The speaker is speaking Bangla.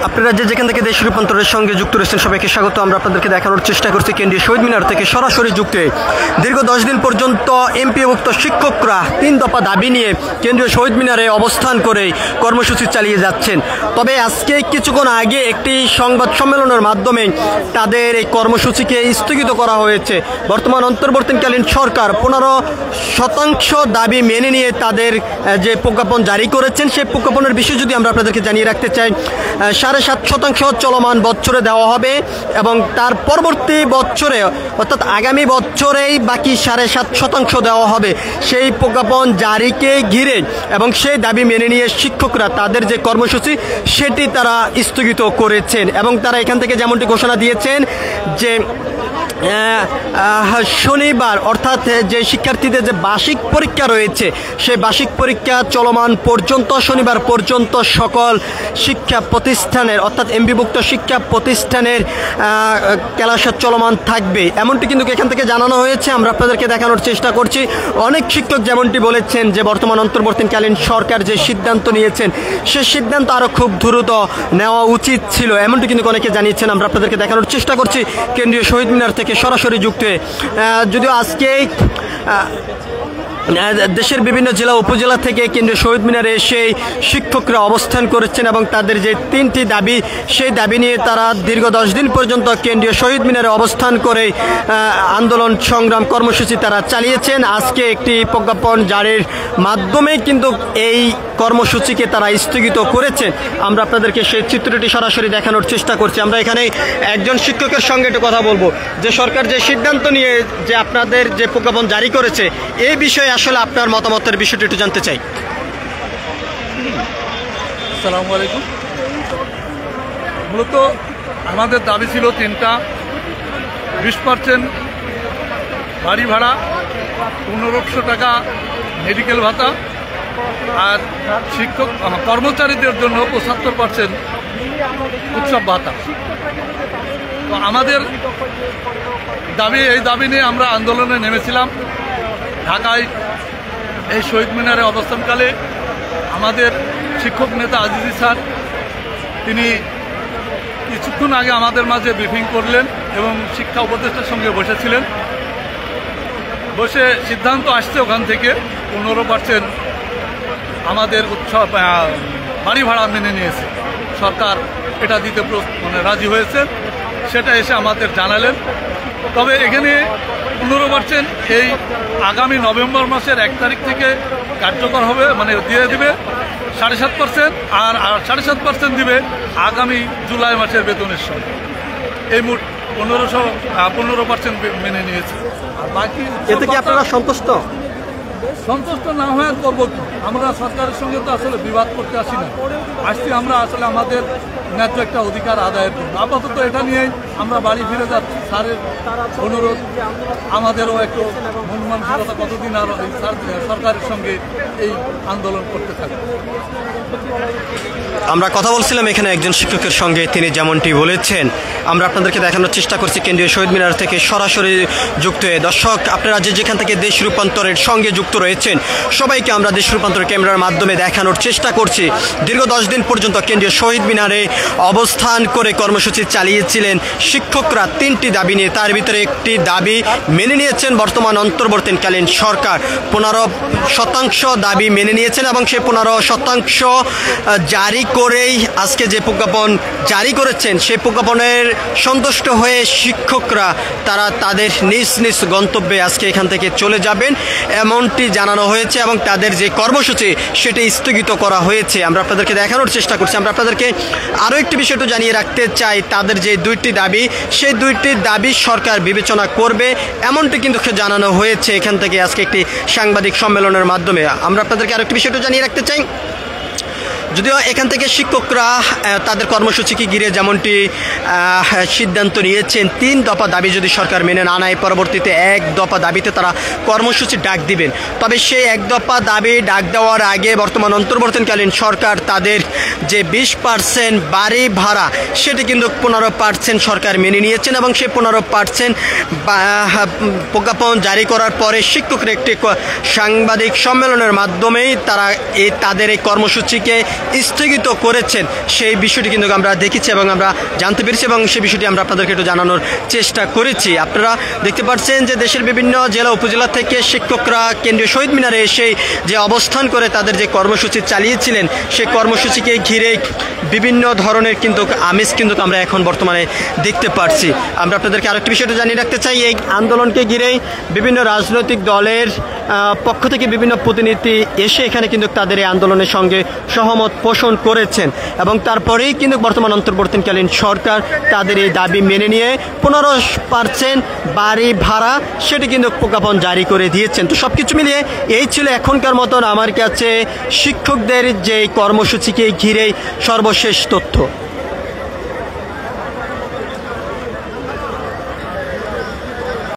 আপনারা যেখান থেকে দেশ রূপান্তরের সঙ্গে যুক্ত রয়েছেন সবাইকে স্বাগত। আমরা আপনাদেরকে দেখানোর চেষ্টা করছি কেন্দ্রীয় শহীদ মিনার থেকে সরাসরি যুক্ত দীর্ঘ 10 দিন পর্যন্ত এমপিওভুক্ত শিক্ষকরা 3 দফা দাবি নিয়ে কেন্দ্রীয় শহীদ মিনারে অবস্থান করে কর্মসূচি চালিয়ে যাচ্ছেন। তবে আজকে কিছুক্ষণ আগে একটি সংবাদ সম্মেলনের মাধ্যমে তাদের এই কর্মসূচিকে স্থগিত করা হয়েছে। বর্তমান অন্তর্বর্তীকালীন সরকার 15% দাবি মেনে নিয়ে তাদের যে প্রজ্ঞাপন জারি করেছেন সেই প্রজ্ঞাপনের বিষয় যদি আমরা আপনাদেরকে জানিয়ে রাখতে চাই, 7.5% চলমান বছরে দেওয়া হবে এবং তার পরবর্তী বছরে অর্থাৎ আগামী বছরেই বাকি 7.5% দেওয়া হবে। সেই প্রজ্ঞাপন জারিকে ঘিরে এবং সেই দাবি মেনে নিয়ে শিক্ষকরা তাদের যে কর্মসূচি সেটি তারা স্থগিত করেছেন এবং তারা এখান থেকে যেমনটি ঘোষণা দিয়েছেন যে শনিবার অর্থাৎ যে শিক্ষার্থীদের যে বার্ষিক পরীক্ষা রয়েছে সেই বার্ষিক পরীক্ষা চলমান পর্যন্ত শনিবার পর্যন্ত সকল শিক্ষা প্রতিষ্ঠানের অর্থাৎ এমপিভুক্ত শিক্ষা প্রতিষ্ঠানের ক্লাস চলমান থাকবে এমনটি কিন্তু এখান থেকে জানানো হয়েছে। আমরা আপনাদেরকে দেখানোর চেষ্টা করছি। অনেক শিক্ষক যেমনটি বলেছেন যে বর্তমান অন্তর্বর্তীকালীন সরকার যে সিদ্ধান্ত নিয়েছেন সে সিদ্ধান্ত আরও খুব দ্রুত নেওয়া উচিত ছিল এমনটি কিন্তু অনেকে জানিয়েছেন। আমরা আপনাদেরকে দেখানোর চেষ্টা করছি কেন্দ্রীয় শহীদ মিনার থেকে সরাসরি যুক্ত হয়ে। যদিও আজকে দেশের বিভিন্ন জেলা উপজেলা থেকে কেন্দ্রীয় শহীদ মিনারে এসে শিক্ষকরা অবস্থান করেছেন এবং তাদের যে 3টি দাবি সেই দাবি নিয়ে তারা দীর্ঘ 10 দিন পর্যন্ত কেন্দ্রীয় শহীদ মিনারে অবস্থান করে আন্দোলন সংগ্রাম কর্মসূচি তারা চালিয়েছেন। আজকে একটি প্রজ্ঞাপন জারির মাধ্যমে কিন্তু এই কর্মসূচিকে তারা স্থগিত করেছেন। আমরা আপনাদেরকে সেই চিত্রটি সরাসরি দেখানোর চেষ্টা করছি। আমরা এখানে একজন শিক্ষকের সঙ্গে একটু কথা বলবো যে সরকার যে সিদ্ধান্ত নিয়ে যে আপনাদের যে প্রজ্ঞাপন জারি করেছে এই বিষয়ে আসলে আপনার মতামতের বিষয়টি একটু জানতে চাই। আসসালামু আলাইকুম। মূলত আমাদের দাবি ছিল 3টা: 20% বাড়ি ভাড়া, 1500 টাকা মেডিকেল ভাতা আর শিক্ষক কর্মচারীদের জন্য 75% উৎসব ভাতা। তো আমাদের এই দাবি নিয়ে আমরা আন্দোলনে নেমেছিলাম। ঢাকায় এই শহীদ মিনারে অবস্থানকালে আমাদের শিক্ষক নেতা আজিজি স্যার তিনি কিছুক্ষণ আগে আমাদের মাঝে ব্রিফিং করলেন এবং শিক্ষা উপদেষ্টার সঙ্গে বসেছিলেন। বসে সিদ্ধান্ত আসছে ওখান থেকে 15% আমাদের উৎসব বাড়ি ভাড়া মেনে নিয়েছে। সরকার এটা দিতে রাজি হয়েছে, সেটা এসে আমাদের জানালেন। তবে এখানে 15% এই আগামী নভেম্বর মাসের 1 তারিখ থেকে কার্যকর হবে, মানে দিয়ে দিবে 7.5%, আর 7.5% দিবে আগামী জুলাই মাসের বেতনের সঙ্গে। এই মোট 15% মেনে নিয়েছে। আর বাকি এতে কি আপনারা সন্তুষ্ট? সন্তুষ্ট না হয়ে করবো কি? আমরা সরকারের সঙ্গে তো আসলে বিবাদ করতে আসি না, আসছি আমরা আসলে আমাদের ন্যায্য একটা অধিকার আদায়ের জন্য। আপাতত এটা নিয়েই আমরা বাড়ি ফিরে যাচ্ছি। স্যারের অনুরোধ, আমাদেরও একটু মন মানসিকতা কতদিন আর সরকারের সঙ্গে এই আন্দোলন করতে থাকবে। আমরা কথা বলছিলাম এখানে একজন শিক্ষকের সঙ্গে, তিনি যেমনটি বলেছেন আমরা আপনাদেরকে দেখানোর চেষ্টা করছি কেন্দ্রীয় শহীদ মিনার থেকে সরাসরি যুক্ত হয়ে। দর্শক, আপনারা যেখান থেকে দেশ রূপান্তরের সঙ্গে যুক্ত রয়েছেন সবাইকে আমরা দেশ রূপান্তর ক্যামেরার মাধ্যমে দেখানোর চেষ্টা করছি। দীর্ঘ 10 দিন পর্যন্ত কেন্দ্রীয় শহীদ মিনারে অবস্থান করে কর্মসূচি চালিয়েছিলেন শিক্ষকরা 3টি দাবি নিয়ে। তার ভিতরে একটি দাবি মেনে নিয়েছেন বর্তমান অন্তর্বর্তীকালীন সরকার। 15% দাবি মেনে নিয়েছেন এবং সেই 15% জারি করেই আজকে যে প্রজ্ঞাপন জারি করেছেন সেই প্রজ্ঞাপনের সন্তুষ্ট হয়ে শিক্ষকরা তারা তাদের নিজ নিজ গন্তব্যে আজকে এখান থেকে চলে যাবেন এমনটি জানানো হয়েছে এবং তাদের যে কর্মসূচি সেটি স্থগিত করা হয়েছে। আমরা আপনাদেরকে দেখানোর চেষ্টা করছি। আমরা আপনাদেরকে আরও একটি বিষয় একটু জানিয়ে রাখতে চাই, তাদের যে 2টি দাবি সেই 2টি দাবি সরকার বিবেচনা করবে এমনটি কিন্তু জানানো হয়েছে এখান থেকে আজকে একটি সাংবাদিক সম্মেলনের মাধ্যমে। আমরা আপনাদেরকে আরও একটি বিষয় একটু জানিয়ে রাখতে চাই। যদিও এখান থেকে শিক্ষকরা তাদের কর্মসূচিকে ঘিরে যেমনটি সিদ্ধান্ত নিয়েছেন 3 দফা দাবি যদি সরকার মেনে না নেয় পরবর্তীতে 1 দফা দাবিতে তারা কর্মসূচি ডাক দিবেন। তবে সেই 1 দফা দাবি ডাক দেওয়ার আগে বর্তমান অন্তর্বর্তীকালীন সরকার তাদের যে 20% বাড়ি ভাড়া সেটি কিন্তু 15% সরকার মেনে নিয়েছেন এবং সেই 15% প্রজ্ঞাপন জারি করার পরে শিক্ষকরা একটি সাংবাদিক সম্মেলনের মাধ্যমেই তারা তাদের এই কর্মসূচিকে স্থগিত করেছেন সেই বিষয়টি কিন্তু আমরা দেখেছি এবং আমরা জানতে পেরেছি এবং সেই বিষয়টি আমরা আপনাদেরকে একটু জানানোর চেষ্টা করেছি। আপনারা দেখতে পাচ্ছেন যে দেশের বিভিন্ন জেলা উপজেলা থেকে শিক্ষকরা কেন্দ্রীয় শহীদ মিনারে এসে যে অবস্থান করে তাদের যে কর্মসূচি চালিয়েছিলেন সেই কর্মসূচিকে ঘিরে বিভিন্ন ধরনের কিন্তু আমেজ কিন্তু আমরা এখন বর্তমানে দেখতে পাচ্ছি। আমরা আপনাদেরকে আরেকটি বিষয়টা জানিয়ে রাখতে চাই, এই আন্দোলনকে ঘিরেই বিভিন্ন রাজনৈতিক দলের পক্ষ থেকে বিভিন্ন প্রতিনিধি এসে এখানে কিন্তু তাদের এই আন্দোলনের সঙ্গে সহমত পোষণ করেছেন এবং তারপরেই কিন্তু বর্তমান অন্তর্বর্তীকালীন সরকার তাদের এই দাবি মেনে নিয়ে 15% বাড়ি ভাড়া সেটি কিন্তু প্রজ্ঞাপন জারি করে দিয়েছেন। তো সব কিছু মিলিয়ে এই ছিল এখনকার মতন আমার কাছে শিক্ষকদের যে কর্মসূচিকে ঘিরেই সর্বশেষ তথ্য।